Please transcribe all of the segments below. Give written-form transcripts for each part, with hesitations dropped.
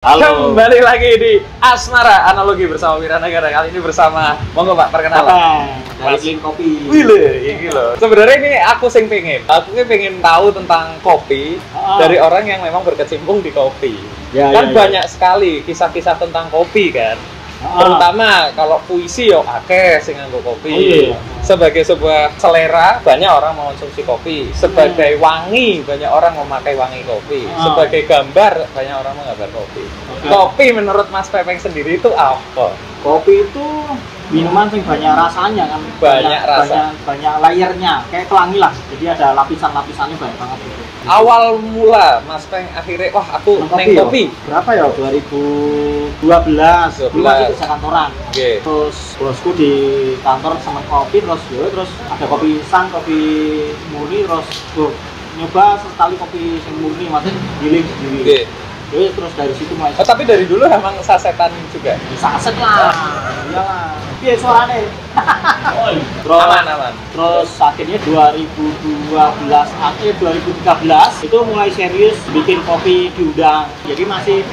Halo. Kembali lagi di Asmara Analogi bersama Wiranagara. Kali ini bersama, monggo Pak, perkenalan. Dari Link Kopi. Wile, iki lho. Sebenarnya ini aku pengen tahu tentang kopi dari orang yang memang berkecimpung di kopi. Kan banyak sekali kisah-kisah tentang kopi kan. Terutama kalau puisi yo akeh sing nganggo kopi. Sebagai sebuah selera banyak orang mengonsumsi kopi. Sebagai wangi banyak orang memakai wangi kopi. Sebagai gambar banyak orang menggambar kopi. Kopi menurut Mas Pepeng sendiri itu apa? Kopi itu minuman yang banyak rasanya kan. Banyak rasa. Banyak layernya, kayak pelangi lah. Jadi ada lapisan-lapisannya banyak banget gitu. Awal mula Mas Peng akhirnya wah aku neng kopi. Berapa ya? 2012. Dulu masih kerja kantoran. Terus bosku di kantor seneng kopi, terus ada kopi instan, kopi murni, terus nyoba sekali kopi yang murni, maksudnya giling sendiri. Terus dari situ mulai. Tapi dari dulu emang sasetan juga. Saset lah. Iyalah. Piye suarane? Terus aman. Terus akhirnya 2013 itu mulai serius bikin kopi diundang. Jadi masih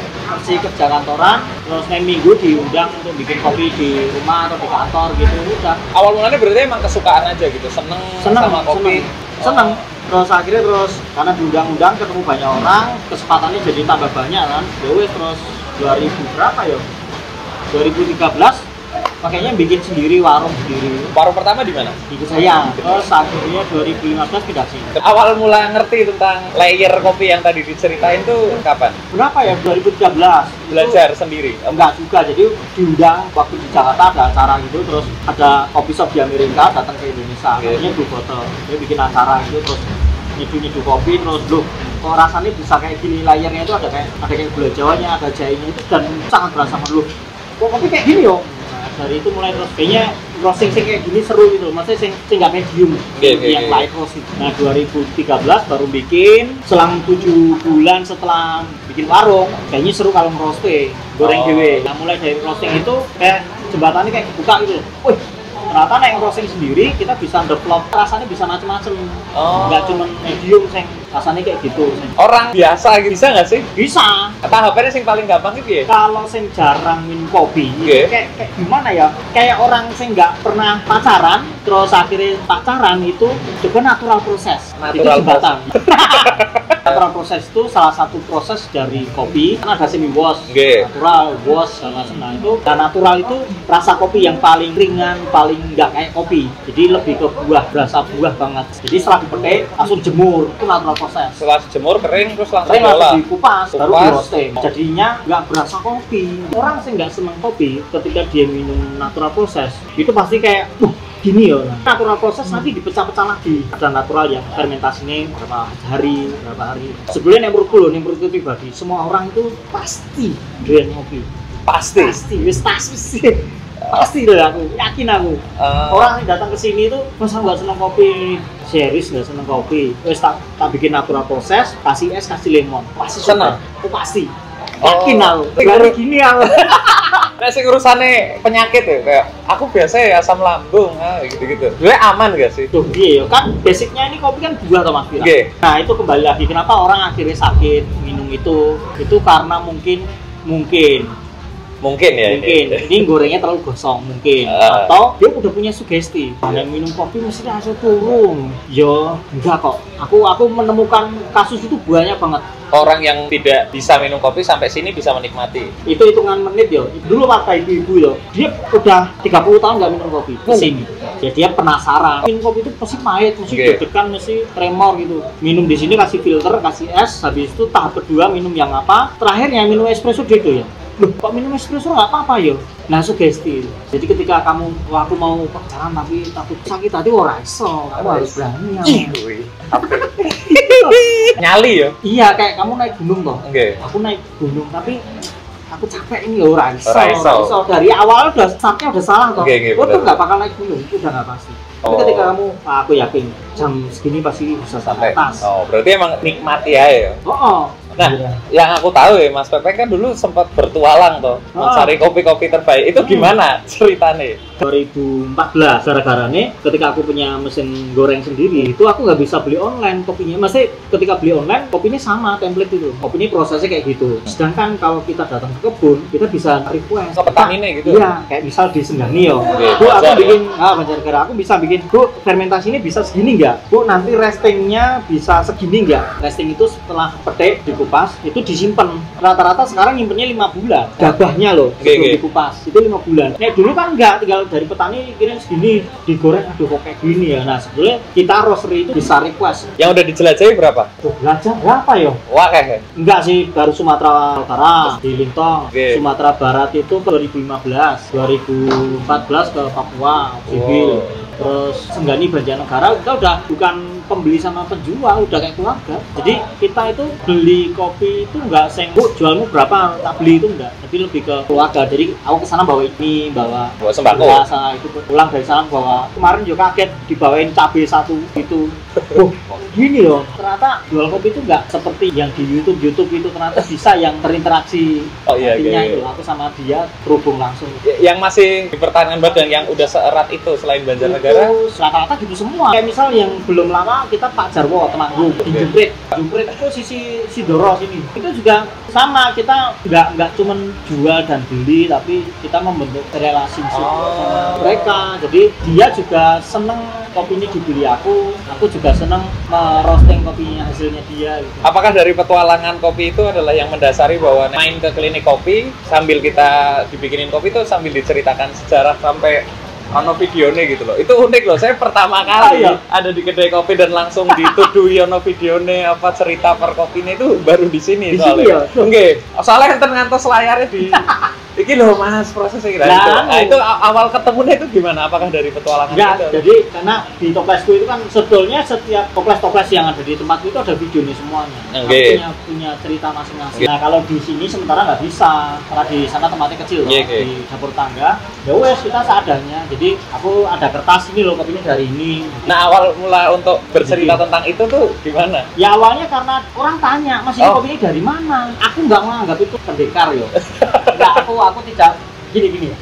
kerja kantoran, terus minggu diundang untuk bikin kopi di rumah atau di kantor gitu udah. Awal mulanya berarti emang kesukaan aja gitu, seneng sama kopi. Seneng. Terus akhirnya karena diundang-undang ketemu banyak orang, kesempatannya jadi tambah banyak kan. Terus 2000 berapa ya? 2013 makanya bikin sendiri warung sendiri. Warung pertama di mana? Di saya. Terus akhirnya 2015 pindah sini. Awal mula ngerti tentang layer kopi yang tadi diceritain tuh kapan? Berapa ya? 2013. Belajar sendiri? Enggak juga. Jadi diundang waktu di Jakarta ada acara gitu, terus ada kopi shop di Amerika datang ke Indonesia. Akhirnya Blue Bottle. Dia bikin acara gitu, terus nyeduh kopi, terus loh kok rasanya bisa kayak gini, layernya itu ada kayak gula jawanya, ada jahenya itu, dan sangat berasa loh kok kopi kayak gini yo. Dari itu mulai terus kayaknya roasting kayak gini seru gitu, maksudnya sing nggak medium, yang light roast itu. Nah 2013 baru bikin, selang 7 bulan setelah bikin warung, kayaknya seru kalau ngeroasting, goreng dewe. Nah mulai dari roasting itu kayak jembatannya kayak kebuka gitu. Wih, ternyata naik roasting sendiri kita bisa develop rasanya bisa macem-macem, nggak cuma medium sing rasanya kayak gitu. Orang biasa bisa nggak sih? Bisa. Tahapannya sing paling gampang itu ya? Kalau sing jarang minum kopi, kayak gimana ya? Kayak orang sing nggak pernah pacaran, terus akhirnya pacaran itu juga natural proses. Natural jembatan. Natural proses itu salah satu proses dari kopi. Kan ada semi wash, natural wash, sama nah itu. Dan natural itu rasa kopi yang paling ringan, paling nggak kayak kopi. Jadi lebih ke buah, berasa buah banget. Jadi setelah dipetik langsung jemur, itu natural proses. Setelah dijemur kering terus langsung dikupas, baru di roasting. Jadinya nggak berasa kopi. Orang sih nggak seneng kopi ketika dia minum natural proses itu pasti kayak gini ya. Natural proses nanti dipecah-pecah lagi. Ada natural yang fermentasinya berapa hari. Sebelumnya yang menurutku pribadi, semua orang itu pasti doyan kopi. Pasti loh, aku yakin aku. Orang yang datang ke sini itu masa nggak seneng kopi, serius nggak seneng kopi. Terus tak bikin natural proses, kasih es, kasih lemon, pasti seneng. Aku pasti. Yakin aku. Baru gini aku. Nah, sing urusane penyakit ya, kayak aku biasa ya asam lambung, gitu-gitu. Sebenarnya aman gak sih? Tuh, iya, kan basicnya ini kopi kan buah atau Mas Fira. Nah, itu kembali lagi kenapa orang akhirnya sakit minum itu karena mungkin ini gorengnya terlalu gosong mungkin, atau dia udah punya sugesti yang minum kopi mesti hasil turun. Yo enggak kok, aku menemukan kasus itu banyak banget. Orang yang tidak bisa minum kopi sampai sini bisa menikmati. Itu hitungan menit yo. Dulu waktu ibu-ibu yo, dia udah 30 tahun nggak minum kopi kesini. Ya dia penasaran. Minum kopi itu pasti pahit, mesti deg-degan, mesti tremor gitu. Minum di sini kasih filter, kasih es, habis itu tahap kedua minum yang apa? Terakhirnya minum espresso gitu ya. Loh, kok minum espresso nggak apa-apa ya? Nah, sugesti. Jadi ketika aku mau pacaran tapi takut sakit hati, ora iso. Kamu harus berani. Nyali ya? Iya, kayak kamu naik gunung toh. Aku naik gunung tapi aku capek ini ya ora iso. Dari awal startnya udah salah toh. Itu nggak bakal naik gunung, itu udah nggak pasti. Tapi ketika kamu, aku yakin jam segini pasti bisa sampai atas. Berarti emang nikmati aja ya? Nah, yang aku tahu ya Mas Pepe kan dulu sempat bertualang tuh mencari kopi-kopi terbaik. Itu gimana ceritanya? 2014 gara-gara nih ketika aku punya mesin goreng sendiri itu aku nggak bisa beli online kopinya. Masih ketika beli online kopinya sama template itu. Kopinya prosesnya kayak gitu. Sedangkan kalau kita datang ke kebun kita bisa request ke petani gitu. Iya, kayak misal di Senggani yo. Bu aku bikin Banjarnegara aku bisa bikin Bu fermentasi ini bisa segini nggak? Bu nanti restingnya bisa segini nggak? Resting itu setelah petik dikupas itu disimpan. Rata-rata sekarang nyimpennya 5 bulan. Gabahnya loh sebelum dikupas itu 5 bulan. Nah dulu kan enggak, tinggal dari petani kirim segini digoreng, aduh kok kayak gini ya. Nah sebetulnya kita roastery itu bisa request. Yang udah dijelajahi berapa? Belajar berapa yo? Wah kayak enggak sih, baru Sumatera Utara di Lintong. Sumatera Barat itu 2015, 2014 ke Papua Sibil. Terus Senggani Banjarnegara kita udah bukan pembeli sama penjual, udah kayak keluarga. Jadi kita itu beli kopi itu nggak Bu jualmu berapa, tak beli itu enggak, tapi lebih ke keluarga. Jadi aku kesana bawa ini, bawa sembako. Sana itu pulang dari sana bawa. Kemarin juga kaget dibawain cabai satu gitu. Oh, gini loh. Ternyata jual kopi itu nggak seperti yang di YouTube itu, ternyata bisa yang terinteraksi. Iya. Itu aku sama dia terhubung langsung. Yang masih dipertahankan badan yang udah seerat itu selain Banjarnegara? Rata-rata gitu semua. Kayak misal yang belum lama kita Pak Jarwo Temanggung di Jumprit itu sisi Doro sini. Itu juga sama, kita nggak cuman jual dan beli, tapi kita membentuk relasi sama mereka. Jadi dia juga seneng kopi ini dibeli aku juga seneng merosting kopinya hasilnya dia gitu. Apakah dari petualangan kopi itu adalah yang mendasari bahwa main ke klinik kopi sambil kita dibikinin kopi itu sambil diceritakan sejarah sampai ono videonya gitu loh. Itu unik loh. Saya pertama kali ada di kedai kopi dan langsung dituduhi ono videonya apa cerita per kopinya itu baru di sini soalnya. Oke. Soalnya ngantos layarnya di iki loh Mas prosesnya kira itu awal ketemunya itu gimana? Apakah dari petualangan itu? Jadi karena di toplesku itu kan sebetulnya setiap toples yang ada di tempatku itu ada videonya semuanya. Punya cerita masing-masing. Nah kalau di sini sementara nggak bisa karena di sana tempatnya kecil loh, di dapur tangga. Ya wes kita seadanya. Jadi aku ada kertas ini loh kopinya dari ini. Nah awal mula untuk bercerita tentang itu tuh gimana? Ya awalnya karena orang tanya Mas ini kopinya dari mana? Aku nggak menganggap itu pendekar yo. Enggak, aku tidak gini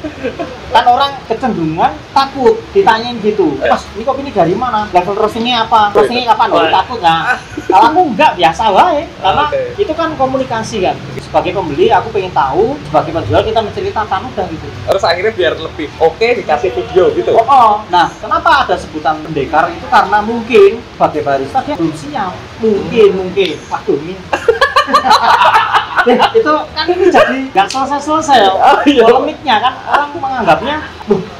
kan orang kecenderungan takut ditanyain gitu, Mas ini kopi ini dari mana, level roastingnya apa, roastingnya kapan, takut. Nah kalau aku enggak, biasa wae karena itu kan komunikasi kan. Sebagai pembeli aku pengen tahu, sebagai penjual kita menceritakan udah gitu. Terus akhirnya biar lebih dikasih video gitu. Nah kenapa ada sebutan pendekar itu karena mungkin sebagai barista dia belum siap, mungkin waduh ini itu kan ini jadi nggak selesai ya polemiknya kan, orang menganggapnya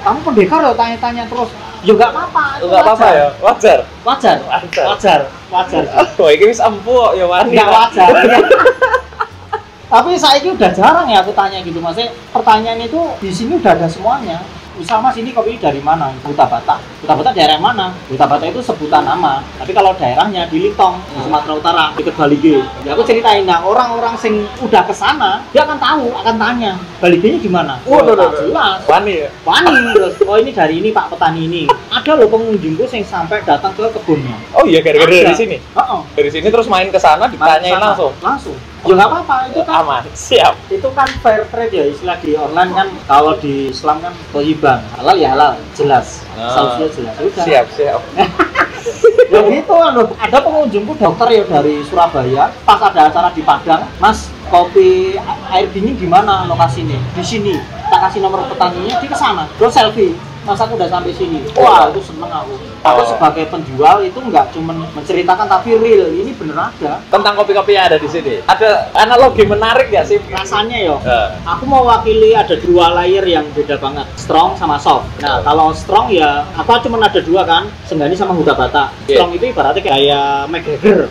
kamu pendekar ya tanya-tanya terus ya nggak apa-apa ya, wajar ini wis empuk ya wani nggak wajar tapi saya udah jarang ya aku tanya gitu, maksudnya pertanyaan itu di sini udah ada semuanya. Misal Mas ini kopi dari mana? Huta Batak daerah mana? Huta Batak itu sebutan nama, tapi kalau daerahnya di Lintong, di Sumatera Utara, dekat Balige. Ya aku ceritain, nah orang-orang sing udah kesana, dia akan tahu, akan tanya Baligenya gimana? Jelas. Wani. Terus, ini dari ini Pak petani ini. Ada loh pengunjungku yang sampai datang ke kebunnya. Oh iya, gara-gara dari sini? Dari sini terus main ke sana, ditanyain langsung? Langsung. Ya nggak apa-apa, itu kan aman, siap. Itu kan fair trade ya, istilah di online kan. Kalau di Islam kan toyibang, halal ya halal, jelas. Sausnya jelas. Udah. Siap. Ya gitu loh. Ada pengunjungku dokter ya dari Surabaya, pas ada acara di Padang, Mas kopi air dingin di mana lokasinya? Di sini. Tak kasih nomor petaninya, dia ke sana. Terus selfie. Mas aku udah sampai sini. Wah, itu seneng aku. Aku sebagai penjual itu nggak cuma menceritakan tapi real. Ini bener ada. Tentang kopi-kopi yang ada di sini. Ada analogi menarik nggak sih? Rasanya yo. Aku mau wakili ada 2 layer yang beda banget. Strong sama soft. Nah, kalau strong ya apa cuma ada 2 kan? Senggani sama Huta Batak. Strong itu ibaratnya kayak McGregor.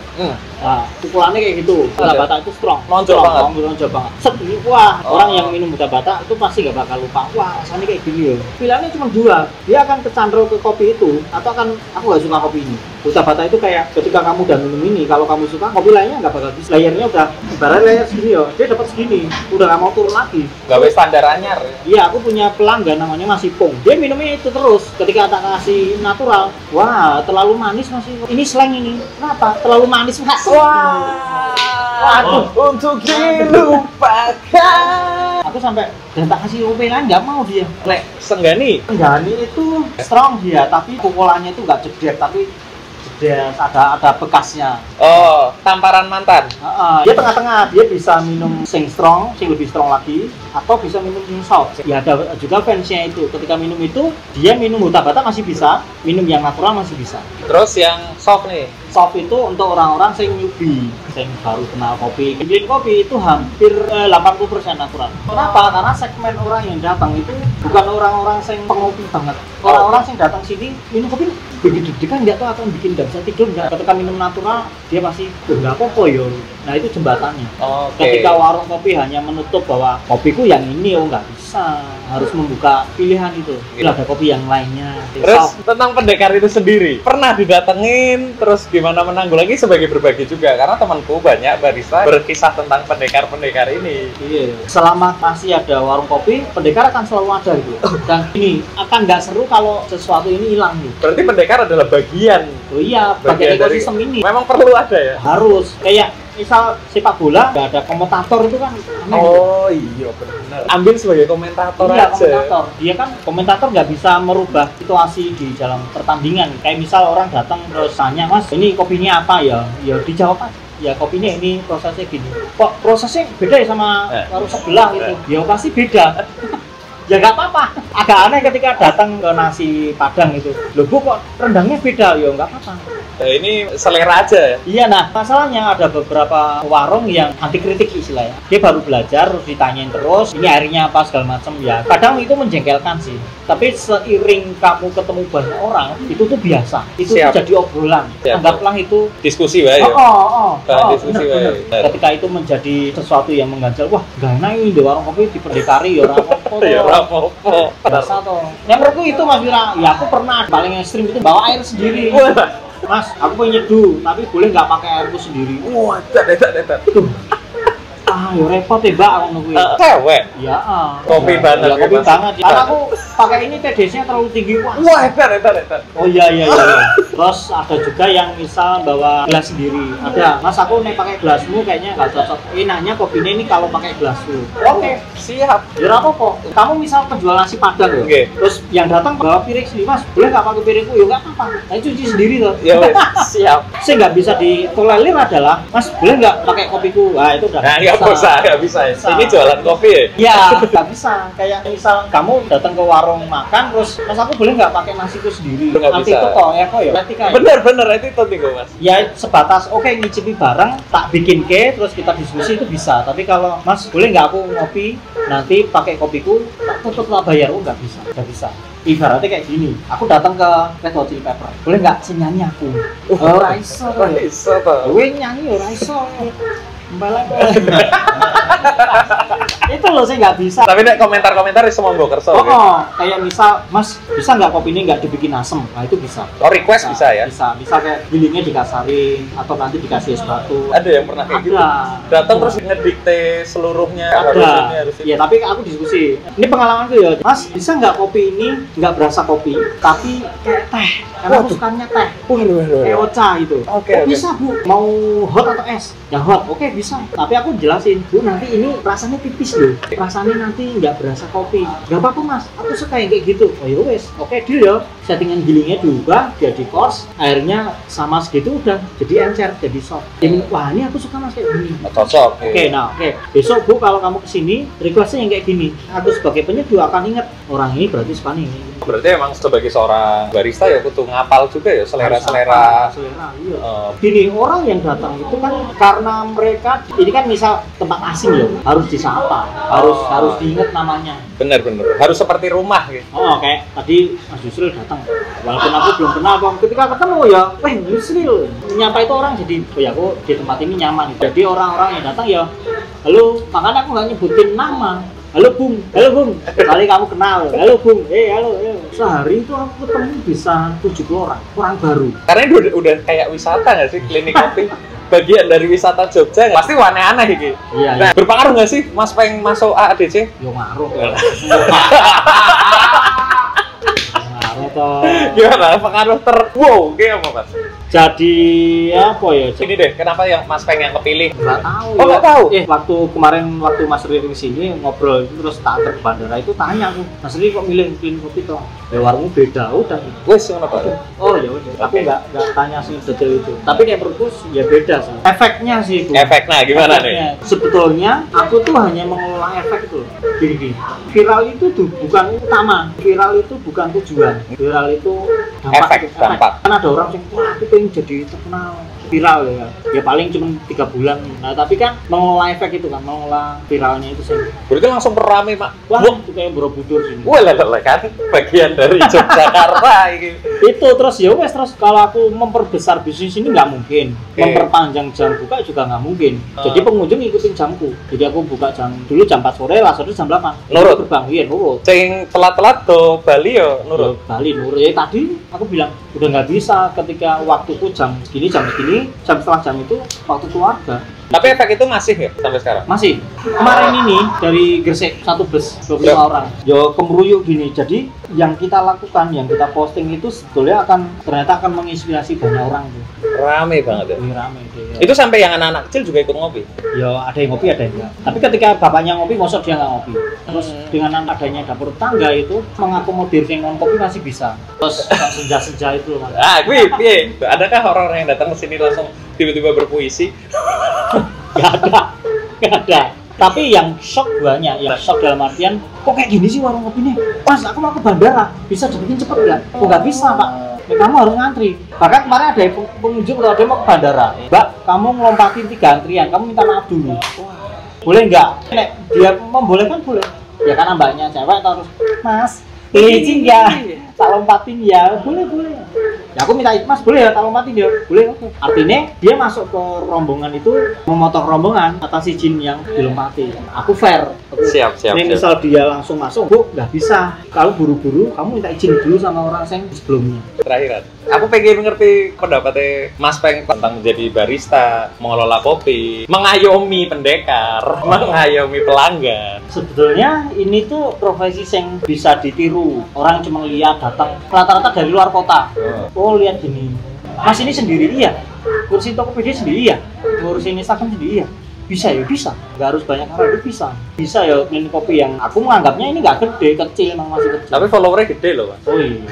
Nah, pukulannya kayak gitu. Huta Batak itu strong. Nonjol banget. Wah, orang yang minum Huta Batak itu pasti nggak bakal lupa. Wah, rasanya kayak gini ya. Pilihannya cuma 2. Dia akan kecandro ke kopi itu atau akan aku nggak suka kopi ini. Huta Batak itu kayak ketika kamu udah minum ini, kalau kamu suka kopi lainnya nggak bakal bisa. Layernya udah ibarat layer segini ya, dia dapat segini, udah nggak mau turun lagi. Gak wes standar anyar. Iya, aku punya pelanggan namanya Mas Ipung. Dia minumnya itu terus. Ketika tak kasih natural, wah terlalu manis Mas. Ini slang ini. Kenapa? Terlalu manis Mas. Wah. Waduh, untuk dilupakan. Aku sampai dan tak kasih UP lain nggak mau dia. Lek Senggani Itu strong dia, tapi pukulannya itu nggak jedek, tapi jedes, ada bekasnya. Oh, tamparan mantan. Dia tengah-tengah, dia bisa minum sing strong, sing lebih strong lagi, atau bisa minum yang soft. Ya ada juga fansnya itu. Ketika minum itu, dia minum huta bata masih bisa, minum yang natural masih bisa. Terus yang soft nih. Soft itu untuk orang-orang yang newbie, yang baru kenal kopi. Giling kopi itu hampir 80% natural. Kenapa? Karena segmen orang yang datang itu bukan orang-orang yang pengopi banget. Orang-orang yang datang sini minum kopi begitu deg-degan nggak tahu akan bikin nggak bisa tidur nggak. Ketika minum natural dia pasti nggak apa-apa yo. Nah itu jembatannya. Ketika warung kopi hanya menutup bahwa kopiku yang ini nggak bisa, harus membuka pilihan itu. Bila ada kopi yang lainnya. Terus tentang pendekar itu sendiri, pernah didatengin terus gimana menanggulangi sebagai berbagi juga karena temanku banyak barista berkisah tentang pendekar-pendekar ini. Iya. Selama masih ada warung kopi, pendekar akan selalu ada gitu. Dan ini akan nggak seru kalau sesuatu ini hilang gitu. Berarti pendekar adalah bagian. Oh iya, bagian ekosistem ini. Memang perlu ada ya? Harus. Kayak misal sepak bola nggak ada komentator itu kan aneh. Oh iya benar. Ambil sebagai komentator iya, aja. Komentator. Dia kan komentator nggak bisa merubah situasi di dalam pertandingan. Kayak misal orang datang terus tanya, Mas ini kopinya apa ya? Ya dijawab aja. Ya kopinya ini prosesnya gini. Kok prosesnya beda ya sama warung sebelah gitu? Ya pasti beda. Ya nggak apa-apa. Agak aneh ketika datang ke nasi Padang itu. Loh Bu kok rendangnya beda? Ya nggak apa-apa. Ini selera aja ya? Iya, nah masalahnya ada beberapa warung yang anti kritik istilahnya. Dia baru belajar, terus ditanyain terus, ini airnya apa segala macam ya. Kadang itu menjengkelkan sih. Tapi seiring kamu ketemu banyak orang, itu tuh biasa. Itu tuh jadi obrolan. Anggaplah itu diskusi wae ya. Diskusi wae. Ketika itu menjadi sesuatu yang mengganjal, wah gak enak ini di warung kopi diperdekari ya ora apa-apa. Ya ora apa-apa. Biasa toh. Yang menurutku itu Mas Wira, ya aku pernah paling ekstrim itu bawa air sendiri. Mas, aku pengen nyeduh, tapi boleh nggak pakai airku sendiri? Wah, tak. Tuh. Ya repot ya Mbak, aku nungguin. Cewek? Ya, kopi banget. Ya, kopi banget. Karena aku pakai ini TDS-nya terlalu tinggi. Wah, hebat. Oh iya. Terus ada juga yang misal bawa gelas sendiri. Ada, Mas aku nih pakai gelasmu kayaknya nggak cocok. Enaknya kopinya ini kalau pakai gelasmu. Oke, siap. Ya apa-apa. Kamu misal penjual nasi Padang ya. Okay. Terus yang datang bawa piring sendiri, Mas boleh nggak pakai piringku? Ya nggak apa-apa. Saya cuci sendiri tuh. Ya siap. Saya nggak bisa ditolerir adalah, Mas boleh nggak pakai kopiku? Nah itu udah. Nggak bisa. Ini jualan kopi ya? Iya, nggak bisa. Kayak misal kamu datang ke warung makan, terus Mas aku boleh nggak pakai nasiku sendiri? Nanti itu kok ya etika. Bener itu nih Mas. Ya sebatas oke ngicipi bareng, tak bikin terus kita diskusi itu bisa. Tapi kalau Mas boleh nggak aku ngopi, nanti pakai kopiku, tak tutup lah bayar, nggak bisa. Ibaratnya kayak gini, aku datang ke Red Hot Chili Pepper, boleh nggak nyanyi aku? Ora iso toh. Kowe nyanyi ora iso. Itu loh saya nggak bisa. Tapi nek komentar semua gue kerso. Kayak misal, Mas bisa nggak kopi ini nggak dibikin asem? Nah itu bisa. Request bisa ya? Bisa kayak gilingnya dikasarin atau nanti dikasih es batu. Ada yang pernah kayak gitu? Datang terus ngedikte seluruhnya. Harus ini. Ya tapi aku diskusi. Ini pengalamanku ya, Mas bisa nggak kopi ini nggak berasa kopi, tapi kayak teh. Karena aku sukanya teh. Kayak ocha itu. Oke. Bisa Bu, mau hot atau es? Ya hot, oke bisa. Tapi aku jelasin, Bu nanti ini rasanya tipis loh. Rasanya nanti nggak berasa kopi. Nggak apa-apa Mas, aku suka yang kayak gitu. Oh ya wes, oke deal ya. Settingan gilingnya diubah, dia di kos, airnya sama segitu udah jadi encer, jadi soft. Wah ini aku suka Mas kayak gini. Cocok. Oke. Besok Bu kalau kamu kesini, requestnya yang kayak gini. Aku sebagai penyeduh akan inget orang ini berarti suka ini. Berarti emang sebagai seorang barista ya kudu ngapal juga ya selera. Iya. Gini orang yang datang itu kan karena mereka ini kan misal tempat asing ya harus disapa, harus diingat namanya. Bener harus seperti rumah gitu. Kayak tadi Mas Yusril datang walaupun aku belum kenal ketika ketemu ya Yusril menyapa itu orang jadi ya aku di tempat ini nyaman gitu. Jadi orang-orang yang datang ya halo, makanya aku nggak nyebutin nama. Halo Bung, kali kamu kenal. Halo Bung, halo. Sehari itu aku ketemu bisa 70 orang baru. Karena ini udah kayak wisata nggak sih klinik kopi? Bagian dari wisata Jogja pasti aneh-aneh gitu. Iya. Nah, berpengaruh nggak sih Mas pengen masuk AADC? Yo ngaruh. toh. Gimana pengaruh wow kayak apa Mas? Jadi apa ya? Ini deh, kenapa yang Mas Peng yang kepilih? Nggak tahu. Oh, nggak tahu. Waktu kemarin Mas Riri sini ngobrol itu terus tak antar ke bandara itu tanya aku, Mas Riri kok milih Clean Kopi toh? Ya warungmu beda udah. Wes ngono Pak. Oh ya udah. Aku nggak tanya sih detail itu. Tapi kayak menurutku ya beda sih. Efeknya sih itu. Efeknya gimana nih? Sebetulnya aku tuh hanya mengelola efek itu. Gini. Viral itu tuh bukan utama. Viral itu bukan tujuan. Viral itu Efek. Kan ada orang yang wah aku pengen jadi terkenal viral ya paling cuma 3 bulan. Nah tapi kan mengelola efek itu kan, mengelola viralnya itu sih. Berarti langsung rame Pak. Wah itu kayak Borobudur sini. Wah lah kan bagian dari Yogyakarta ini. Itu terus ya wes terus kalau aku memperbesar bisnis ini nggak mungkin, memperpanjang jam buka juga nggak mungkin. Jadi pengunjung ikutin jamku. Jadi aku buka dulu jam 4 sore, langsung jam 8. Nurut. Gerbang, iya nurut. Sing telat-telat ke Bali yo nurut. Bali nurut. Ya tadi aku bilang udah nggak bisa ketika waktuku jam segini, jam setelah jam itu waktu keluarga. Tapi efek itu masih ya sampai sekarang? Masih. Kemarin ini dari Gresik satu bus 25 orang. Yo kemeruyuk gini. Jadi yang kita lakukan, yang kita posting itu sebetulnya ternyata akan menginspirasi banyak orang tuh. Rame banget ya. Rame itu. Ya. Itu sampai yang anak-anak kecil juga ikut ngopi. Yo ada yang ngopi ada yang enggak. Tapi ketika bapaknya ngopi, mosok dia nggak ngopi. Terus dengan adanya dapur tangga itu mengakomodir yang non kopi masih bisa. Terus senja-senja itu loh. Piye? Adakah orang-orang yang datang ke sini langsung tiba-tiba berpuisi? Gak ada. Tapi yang shock banyak, yang shock dalam artian kok kayak gini sih warung kopinya? Mas, aku mau ke bandara, bisa dibikin cepet nggak? Oh nggak bisa Pak, ya, kamu harus ngantri. Bahkan kemarin ada pengunjung kalau dia mau ke bandara, Mbak, kamu ngelompatin 3 antrian, kamu minta maaf dulu. Boleh nggak? Nek dia membolehkan boleh. Ya karena mbaknya cewek terus, Mas, izin ya, tak lompatin ya, boleh. Ya aku minta Mas boleh ya tak lompatin ya, boleh oke. Artinya dia masuk ke rombongan itu memotong rombongan atas izin yang dilompatin. Aku fair. Siap. Misal dia langsung masuk, Bu nggak bisa. Kalau buru-buru, kamu minta izin dulu sama orang yang sebelumnya. Terakhiran, aku pengen mengerti pendapatnya Mas Peng tentang menjadi barista, mengelola kopi, mengayomi pendekar, mengayomi pelanggan. Sebetulnya ini tuh profesi yang bisa ditiru. Orang cuma lihat datang rata-rata dari luar kota. Oh lihat gini, Mas ini sendiri iya, ngurusin Tokopedia sendiri iya, ngurusin Instagram sendiri iya. Bisa ya bisa, nggak harus banyak orang itu bisa ya Clean Kopi yang aku menganggapnya ini nggak gede, kecil emang masih kecil. Tapi followernya gede loh Mas. Oh iya.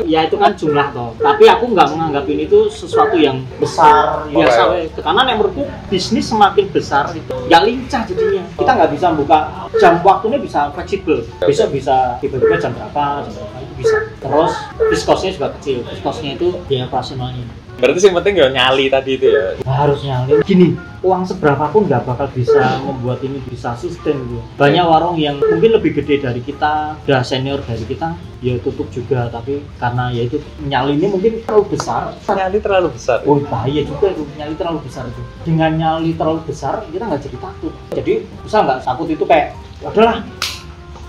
Ya itu kan jumlah toh. Tapi aku nggak menganggap ini tuh sesuatu yang besar biasa. Karena yang menurutku bisnis semakin besar itu nggak lincah jadinya. Kita nggak bisa buka jam waktunya bisa fleksibel. Besok bisa tiba-tiba jam berapa itu bisa. Terus diskosnya juga kecil. Diskosnya itu biaya operasionalnya. Berarti yang penting ya nyali tadi itu ya. Harus nyali. Gini, uang seberapa pun nggak bakal bisa membuat ini bisa sustain gitu. Banyak warung yang mungkin lebih gede dari kita, udah senior dari kita, ya tutup juga. Tapi karena ya itu nyali ini mungkin terlalu besar. Nyali terlalu besar. Oh bahaya juga itu, nyali terlalu besar itu. Dengan nyali terlalu besar kita nggak jadi takut. Jadi bisa nggak takut itu kayak, udahlah,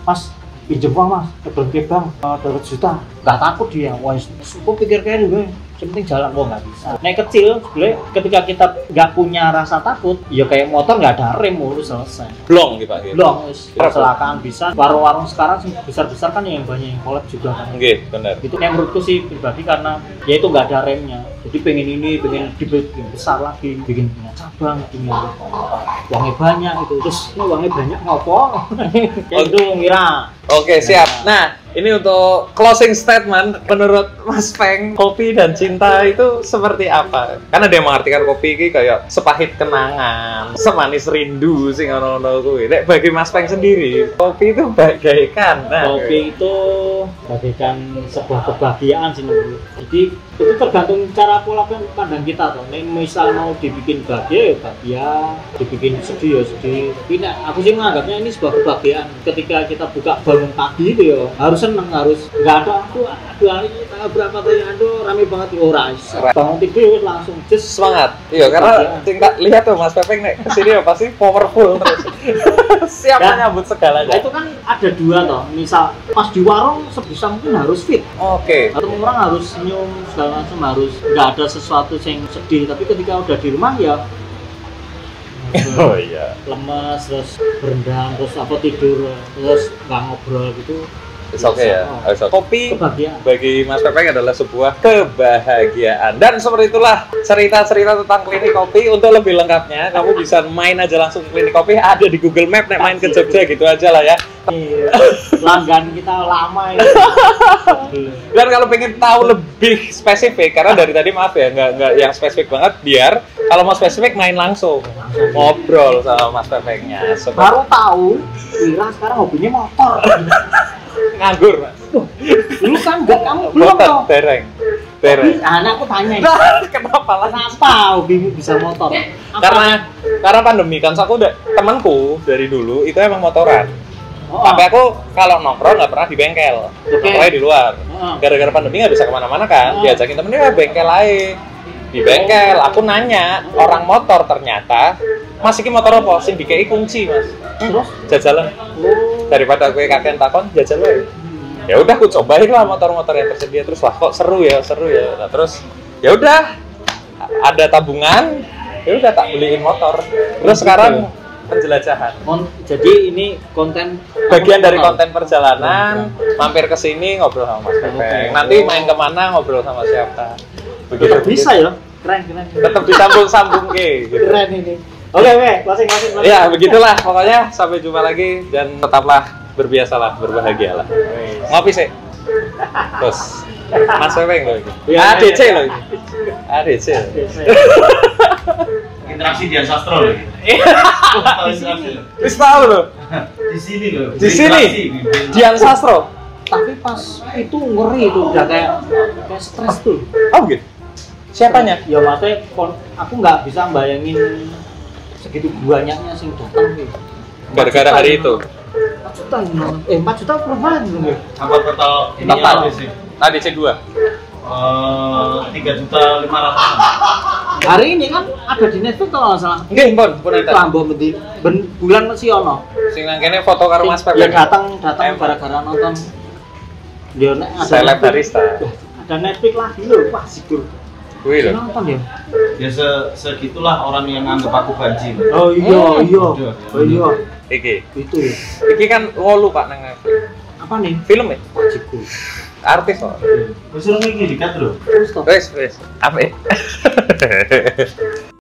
Mas pinjem uang Mas, ke bank 200 juta. Nggak takut dia, wah, aku pikir kayak gue. Yang penting jalan, nggak bisa. Naik kecil, sebenarnya ketika kita nggak punya rasa takut, ya kayak motor nggak ada rem, selesai. Blong gitu Pak. Blong, kecelakaan bisa. Warung-warung sekarang besar-besar kan yang banyak yang collab juga kan. Oke, benar. Itu yang menurutku sih pribadi karena ya itu nggak ada remnya. Jadi pengen dibikin besar lagi, bikin punya cabang, punya uangnya banyak itu. Terus ini uangnya banyak ngopo? Ya itu ngira. Oke, siap. Nah, ini untuk closing statement, menurut Mas Peng, kopi dan cinta itu seperti apa? Kan ada yang mengartikan kopi ini kayak sepahit kenangan, semanis rindu, sing ono-ono kuwi. Nek bagi Mas Peng sendiri, kopi itu bagaikan. Kopi itu bagaikan sebuah kebahagiaan sih menurut. Jadi itu tergantung cara pola pandang kita tuh. Nek misal mau dibikin bahagia ya bahagia, dibikin sedih ya sedih. Tapi aku sih menganggapnya ini sebuah kebahagiaan. Ketika kita buka bangun pagi itu ya harus seneng, harus nggak ada hari tanggal berapa tadi rame banget ya bangun tidur langsung semangat. Iya karena tingkat lihat tuh Mas Peng nek kesini ya pasti powerful terus. Siap menyambut segalanya. Itu kan ada dua toh. Misal pas di warung sebisa mungkin harus fit. Oke. Atau orang harus senyum segala macam, harus nggak ada sesuatu yang sedih. Tapi ketika udah di rumah ya oh iya, lemes terus berendam terus apa tidur terus nggak ngobrol gitu It's okay ya. It's okay. Kopi kebahagiaan. bagi Mas Pepeng adalah sebuah kebahagiaan. Dan seperti itulah cerita-cerita tentang klinik kopi. Untuk lebih lengkapnya, kamu bisa main aja langsung ke klinik kopi. Ada di Google Map, nek main ke Jogja gitu aja lah ya. Langgan kita lama ya. Dan kalau pengen tahu lebih spesifik, karena dari tadi maaf ya, nggak yang spesifik banget, biar kalau mau spesifik main langsung ngobrol sama Mas Pepengnya. Baru tahu, Wira sekarang hobinya motor. Nganggur, Mas. Dulu kan enggak, kamu belum Motor, toh. dereng. Anak aku tanya, Kenapa lah? kenapa hobimu bisa motor? Karena pandemi kan, aku udah temanku dari dulu itu emang motoran. Tapi aku kalau nongkrong nggak pernah di bengkel, nongkrongnya di luar. Gara-gara pandemi nggak bisa kemana-mana kan, diajakin temennya bengkel aja. Di bengkel, aku nanya orang motor, ternyata Mas iki motor apa? Sing dikei kunci, Mas. Terus Jajalan. Daripada gue kakek takon jajal wae. Ya udah aku cobain lah motor-motor yang tersedia, terus wah kok seru ya. Nah, terus ya udah ada tabungan, ya udah tak beliin motor. Terus sekarang penjelajahan. Jadi ini konten Bagian dari konten perjalanan, mampir ke sini ngobrol sama Mas Pepeng. Nanti main kemana ngobrol sama siapa. tetap bisa ya. Keren. Tetap disambung-sambung ke gitu. Keren ini. Oke, masing-masing. Ya, begitulah pokoknya, sampai jumpa lagi dan tetaplah berbiasalah, berbahagialah. Ngopi sih. Terus Mas Pepeng loh ini. ADC loh ini. ADC. Interaksi Dian Sastro loh. Wis tahu loh. Di sini loh. Di sini. Dian Sastro. Tapi pas itu ngeri tuh, udah kayak stres tuh. Oh gitu. Siapanya? Ya maksudnya aku nggak bisa bayangin segitu banyaknya sing datang nih. Gara-gara hari itu. 4 juta nonton. 4 juta perubahan gitu. Apa total ini Total. apa sih? ADC 2. 3.500.000. Hari ini kan ada di Netflix kalau nggak salah. Nggih, pun Itu ambo bulan masih ono. Sing nang kene foto karo Mas Yang Pepeng. datang gara-gara nonton. Dia ada Seleb Netflix. barista. Ada Netflix lagi loh, wah sikur. Kuwi lho. Nonton ya. Ya segitulah orang yang nganggap aku banci. Oh iya. Iki. Itu ya. Iki kan 8 Pak nang Netflix. Apa nih? Film ya? Wajibku. Artis kok. Wis iki dikat lho. Terus toh. Wes. Apik.